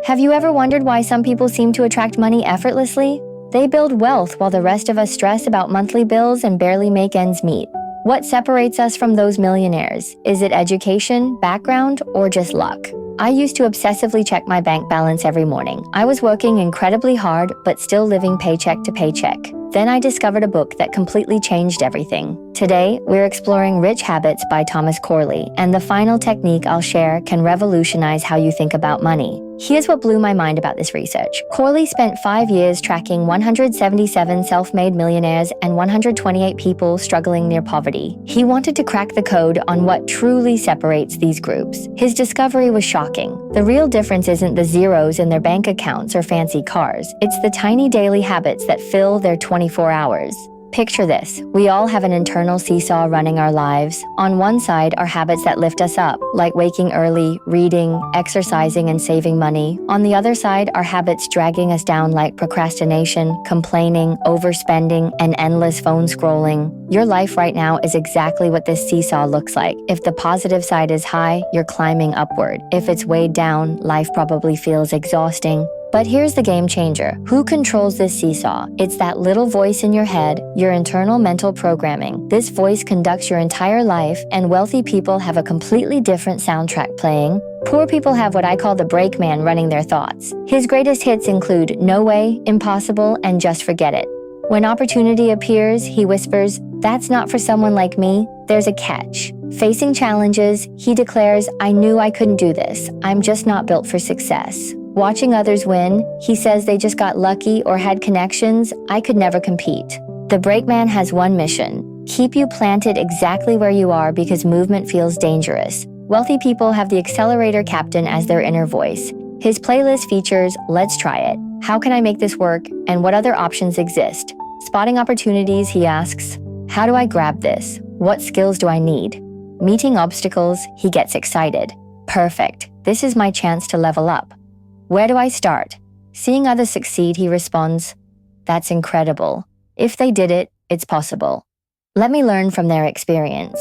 Have you ever wondered why some people seem to attract money effortlessly? They build wealth while the rest of us stress about monthly bills and barely make ends meet. What separates us from those millionaires? Is it education, background, or just luck? I used to obsessively check my bank balance every morning. I was working incredibly hard, but still living paycheck to paycheck. Then I discovered a book that completely changed everything. Today, we're exploring Rich Habits by Thomas Corley, and the final technique I'll share can revolutionize how you think about money. Here's what blew my mind about this research. Corley spent 5 years tracking 177 self-made millionaires and 128 people struggling near poverty. He wanted to crack the code on what truly separates these groups. His discovery was shocking. The real difference isn't the zeros in their bank accounts or fancy cars. It's the tiny daily habits that fill their 24 hours. Picture this. We all have an internal seesaw running our lives. On one side are habits that lift us up, like waking early, reading, exercising, and saving money. On the other side are habits dragging us down, like procrastination, complaining, overspending, and endless phone scrolling. Your life right now is exactly what this seesaw looks like. If the positive side is high, you're climbing upward. If it's weighed down, life probably feels exhausting. But here's the game changer. Who controls this seesaw? It's that little voice in your head, your internal mental programming. This voice conducts your entire life, and wealthy people have a completely different soundtrack playing. Poor people have what I call the brakeman running their thoughts. His greatest hits include "no way," "impossible," and "just forget it." When opportunity appears, he whispers, "That's not for someone like me." There's a catch. Facing challenges, he declares, "I knew I couldn't do this. I'm just not built for success." Watching others win, he says they just got lucky or had connections. I could never compete. The brakeman has one mission: keep you planted exactly where you are because movement feels dangerous. Wealthy people have the Accelerator Captain as their inner voice. His playlist features "Let's try it," "How can I make this work?" and "What other options exist?" Spotting opportunities, he asks, "How do I grab this? What skills do I need?" Meeting obstacles, he gets excited. "Perfect. This is my chance to level up." "Where do I start?" Seeing others succeed, he responds, "That's incredible. If they did it, it's possible. Let me learn from their experience."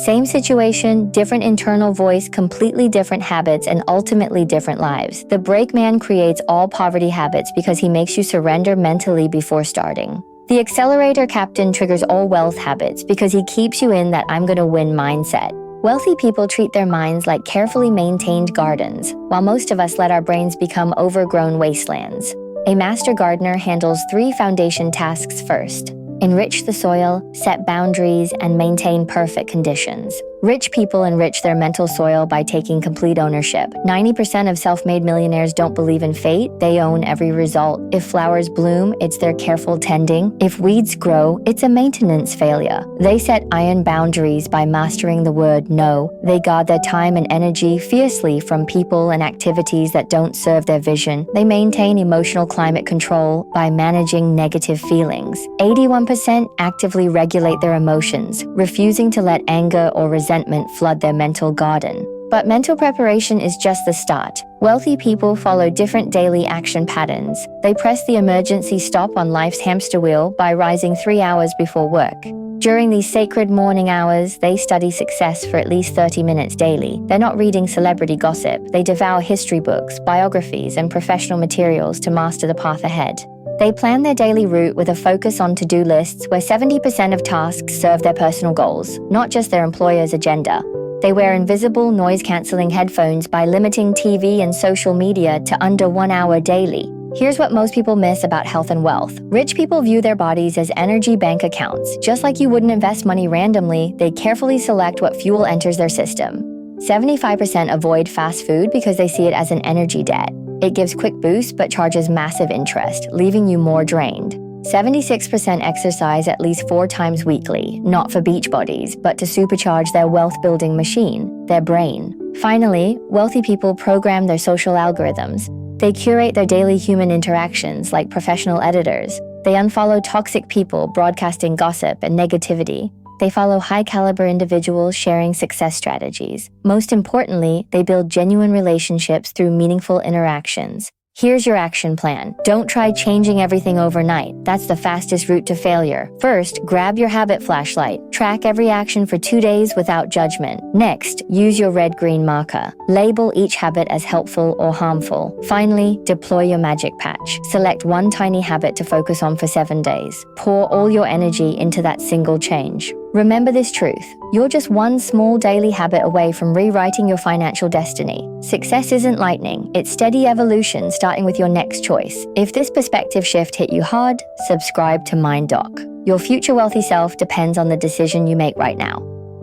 Same situation, different internal voice, completely different habits, and ultimately different lives. The brakeman creates all poverty habits because he makes you surrender mentally before starting. The Accelerator Captain triggers all wealth habits because he keeps you in that "I'm gonna win" mindset. Wealthy people treat their minds like carefully maintained gardens, while most of us let our brains become overgrown wastelands. A master gardener handles 3 foundation tasks first: enrich the soil, set boundaries, and maintain perfect conditions. Rich people enrich their mental soil by taking complete ownership. 90% of self-made millionaires don't believe in fate, they own every result. If flowers bloom, it's their careful tending. If weeds grow, it's a maintenance failure. They set iron boundaries by mastering the word no. They guard their time and energy fiercely from people and activities that don't serve their vision. They maintain emotional climate control by managing negative feelings. 81% actively regulate their emotions, refusing to let anger or resentment flood their mental garden. But mental preparation is just the start. Wealthy people follow different daily action patterns. They press the emergency stop on life's hamster wheel by rising 3 hours before work. During these sacred morning hours, they study success for at least 30 minutes daily. They're not reading celebrity gossip. They devour history books, biographies, and professional materials to master the path ahead. They plan their daily route with a focus on to-do lists where 70% of tasks serve their personal goals, not just their employer's agenda. They wear invisible noise-canceling headphones by limiting TV and social media to under 1 hour daily. Here's what most people miss about health and wealth. Rich people view their bodies as energy bank accounts. Just like you wouldn't invest money randomly, they carefully select what fuel enters their system. 75% avoid fast food because they see it as an energy debt. It gives quick boosts but charges massive interest, leaving you more drained. 76% exercise at least 4 times weekly, not for beach bodies, but to supercharge their wealth-building machine, their brain. Finally, wealthy people program their social algorithms. They curate their daily human interactions like professional editors. They unfollow toxic people broadcasting gossip and negativity. They follow high-caliber individuals sharing success strategies. Most importantly, they build genuine relationships through meaningful interactions. Here's your action plan. Don't try changing everything overnight. That's the fastest route to failure. First, grab your habit flashlight. Track every action for 2 days without judgment. Next, use your red-green marker. Label each habit as helpful or harmful. Finally, deploy your magic patch. Select one tiny habit to focus on for 7 days. Pour all your energy into that single change. Remember this truth. You're just one small daily habit away from rewriting your financial destiny. Success isn't lightning, it's steady evolution starting with your next choice. If this perspective shift hit you hard, subscribe to Mind Doc. Your future wealthy self depends on the decision you make right now.